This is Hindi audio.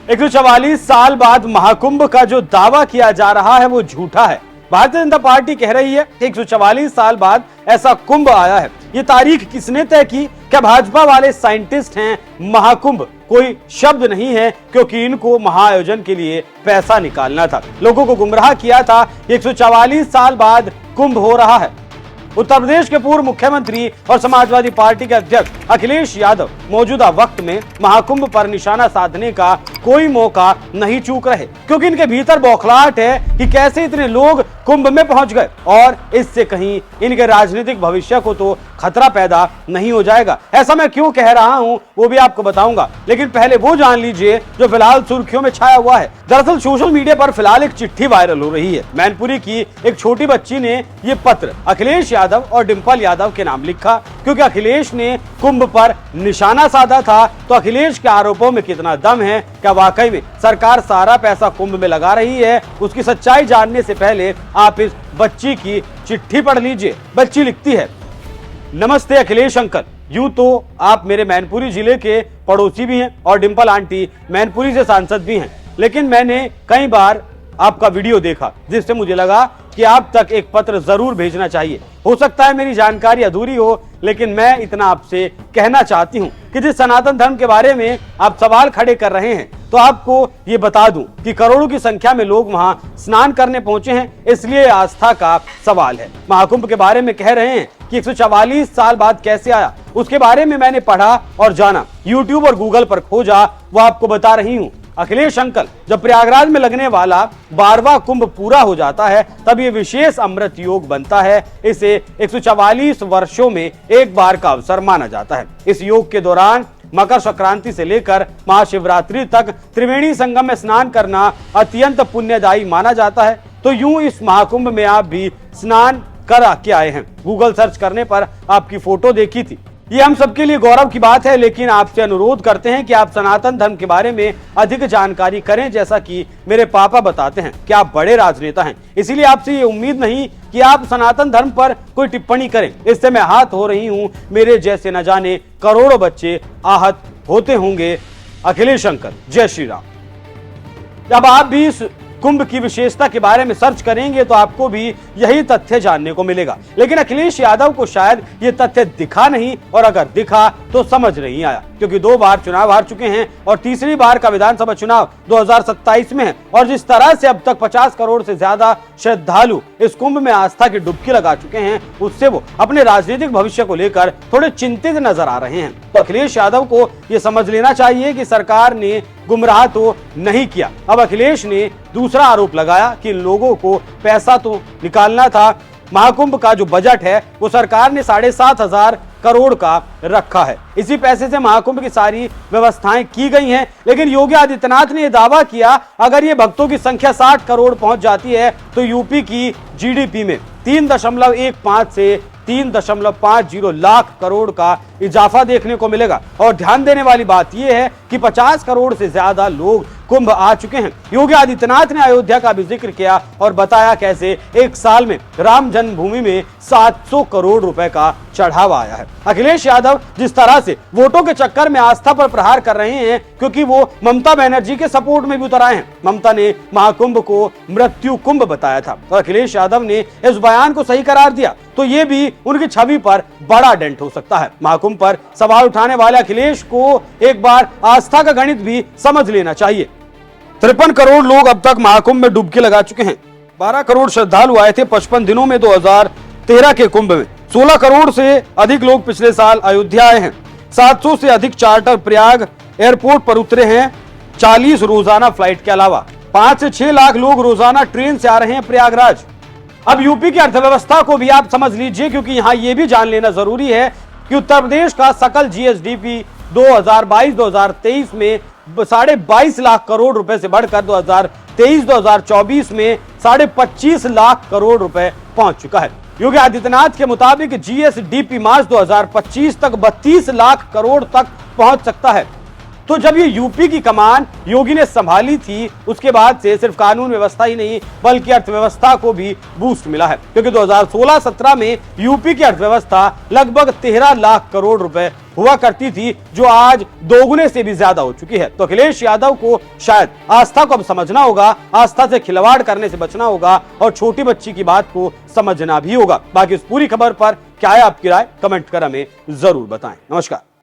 144 साल बाद महाकुंभ का जो दावा किया जा रहा है वो झूठा है। भारतीय जनता पार्टी कह रही है कि 144 साल बाद ऐसा कुंभ आया है। ये तारीख किसने तय की? क्या भाजपा वाले साइंटिस्ट हैं? महाकुंभ कोई शब्द नहीं है, क्योंकि इनको महाआयोजन के लिए पैसा निकालना था। लोगों को गुमराह किया था। 144 साल बाद कुंभ हो रहा है। उत्तर प्रदेश के पूर्व मुख्यमंत्री और समाजवादी पार्टी के अध्यक्ष अखिलेश यादव मौजूदा वक्त में महाकुंभ पर निशाना साधने का कोई मौका नहीं चूक रहे, क्योंकि इनके भीतर बौखलाहट है कि कैसे इतने लोग कुंभ में पहुंच गए और इससे कहीं इनके राजनीतिक भविष्य को तो खतरा पैदा नहीं हो जाएगा। ऐसा मैं क्यों कह रहा हूं वो भी आपको बताऊंगा, लेकिन पहले वो जान लीजिए जो फिलहाल सुर्खियों में छाया हुआ है। दरअसल सोशल मीडिया पर फिलहाल एक चिट्ठी वायरल हो रही है। मैनपुरी की एक छोटी बच्ची ने ये पत्र अखिलेश यादव और डिंपल यादव के नाम लिखा, क्योंकि अखिलेश ने कुंभ पर निशाना साधा था। तो अखिलेश के आरोपों में कितना दम है? क्या वाकई में सरकार सारा पैसा कुंभ में लगा रही है? उसकी सच्चाई जानने से पहले आप इस बच्ची की चिट्ठी पढ़ लीजिए। बच्ची लिखती है, नमस्ते अखिलेश अंकल, यूं तो आप मेरे मैनपुरी जिले के पड़ोसी भी हैं और डिंपल आंटी मैनपुरी से सांसद भी हैं, लेकिन मैंने कई बार आपका वीडियो देखा जिससे मुझे लगा कि आप तक एक पत्र जरूर भेजना चाहिए। हो सकता है मेरी जानकारी अधूरी हो, लेकिन मैं इतना आपसे कहना चाहती हूं कि जिस सनातन धर्म के बारे में आप सवाल खड़े कर रहे हैं, तो आपको ये बता दूं कि करोड़ों की संख्या में लोग वहां स्नान करने पहुंचे हैं, इसलिए आस्था का सवाल है। महाकुंभ के बारे में कह रहे हैं कि 144 साल बाद कैसे आया, उसके बारे में मैंने पढ़ा और जाना, यूट्यूब और गूगल पर खोजा, वो आपको बता रही हूँ। अखिलेश अंकल, जब प्रयागराज में लगने वाला 12वां कुंभ पूरा हो जाता है तब ये विशेष अमृत योग बनता है। इसे 144 वर्षों में एक बार का अवसर माना जाता है। इस योग के दौरान मकर संक्रांति से लेकर महाशिवरात्रि तक त्रिवेणी संगम में स्नान करना अत्यंत पुण्यदायी माना जाता है। तो यूं इस महाकुंभ में आप भी स्नान कर के आए हैं। गूगल सर्च करने पर आपकी फोटो देखी थी। ये हम सबके लिए गौरव की बात है, लेकिन आपसे अनुरोध करते हैं कि आप सनातन धर्म के बारे में अधिक जानकारी करें। जैसा कि मेरे पापा बताते हैं कि आप बड़े राजनेता हैं, इसीलिए आपसे ये उम्मीद नहीं कि आप सनातन धर्म पर कोई टिप्पणी करें। इससे मैं आहत हो रही हूं, मेरे जैसे न जाने करोड़ों बच्चे आहत होते होंगे। अखिलेश अंकल, जय श्री राम। जब आप भी इस कुंभ की विशेषता के बारे में सर्च करेंगे तो आपको भी यही तथ्य जानने को मिलेगा, लेकिन अखिलेश यादव को शायद ये तथ्य दिखा नहीं, और अगर दिखा तो समझ नहीं आया, क्योंकि 2 बार चुनाव हार चुके हैं और तीसरी बार का विधानसभा चुनाव 2027 में है। और जिस तरह से अब तक 50 करोड़ से ज्यादा श्रद्धालु इस कुंभ में आस्था की डुबकी लगा चुके हैं, उससे वो अपने राजनीतिक भविष्य को लेकर थोड़े चिंतित नजर आ रहे हैं। तो अखिलेश यादव को ये समझ लेना चाहिए कि सरकार ने गुमराह तो नहीं किया। अब अखिलेश ने दूसरा आरोप लगाया कि लोगों को पैसा तो निकालना था। महाकुंभ का जो बजट है वो सरकार ने 7,500 करोड़ का रखा है। इसी पैसे से महाकुंभ की सारी व्यवस्थाएं की गई हैं, लेकिन योगी आदित्यनाथ ने यह दावा किया अगर ये भक्तों की संख्या 60 करोड़ पहुंच जाती है तो यूपी की जीडीपी में 3.15 से 3.50 लाख करोड़ का इजाफा देखने को मिलेगा। और ध्यान देने वाली बात यह है कि 50 करोड़ से ज्यादा लोग कुंभ आ चुके हैं। योगी आदित्यनाथ ने अयोध्या का भी जिक्र किया और बताया कैसे एक साल में राम जन्मभूमि में 700 करोड़ रुपए का चढ़ावा आया है। अखिलेश यादव जिस तरह से वोटों के चक्कर में आस्था पर प्रहार कर रहे हैं, क्योंकि वो ममता बनर्जी के सपोर्ट में भी उतर आए हैं। ममता ने महाकुंभ को मृत्यु कुंभ बताया था और अखिलेश यादव ने इस बयान को सही करार दिया, तो ये भी उनकी छवि पर बड़ा डेंट हो सकता है। महाकुंभ पर सवाल उठाने वाले अखिलेश को एक बार आस्था का गणित भी समझ लेना चाहिए। 53 करोड़ लोग अब तक महाकुंभ में डुबकी लगा चुके हैं। 12 करोड़ श्रद्धालु आए थे 55 दिनों में 2013 के कुंभ में। 16 करोड़ से अधिक लोग पिछले साल अयोध्या आए हैं। 700 से अधिक चार्टर प्रयाग एयरपोर्ट पर उतरे हैं। 40 रोजाना फ्लाइट के अलावा 5 से 6 लाख लोग रोजाना ट्रेन से आ रहे हैं प्रयागराज। अब यूपी की अर्थव्यवस्था को भी आप समझ लीजिए, क्योंकि यहां यह भी जान लेना जरूरी है कि उत्तर प्रदेश का सकल जीएसडीपी 2022-2023 में 22.5 लाख करोड़ रुपए से बढ़कर 2023-2024 में 25.5 लाख करोड़ रुपए पहुंच चुका है। योगी आदित्यनाथ के मुताबिक जीएसडीपी मार्च 2025 तक 32 लाख करोड़ तक पहुंच सकता है। तो जब ये यूपी की कमान योगी ने संभाली थी, उसके बाद से सिर्फ कानून व्यवस्था ही नहीं बल्कि अर्थव्यवस्था को भी बूस्ट मिला है, क्योंकि 2016-17 में यूपी की अर्थव्यवस्था लगभग 13 लाख करोड़ रुपए हुआ करती थी, जो आज दोगुने से भी ज्यादा हो चुकी है। तो अखिलेश यादव को शायद आस्था को अब समझना होगा, आस्था से खिलवाड़ करने से बचना होगा और छोटी बच्ची की बात को समझना भी होगा। बाकी इस पूरी खबर पर क्या है आपकी राय, कमेंट कर हमें जरूर बताएं। नमस्कार।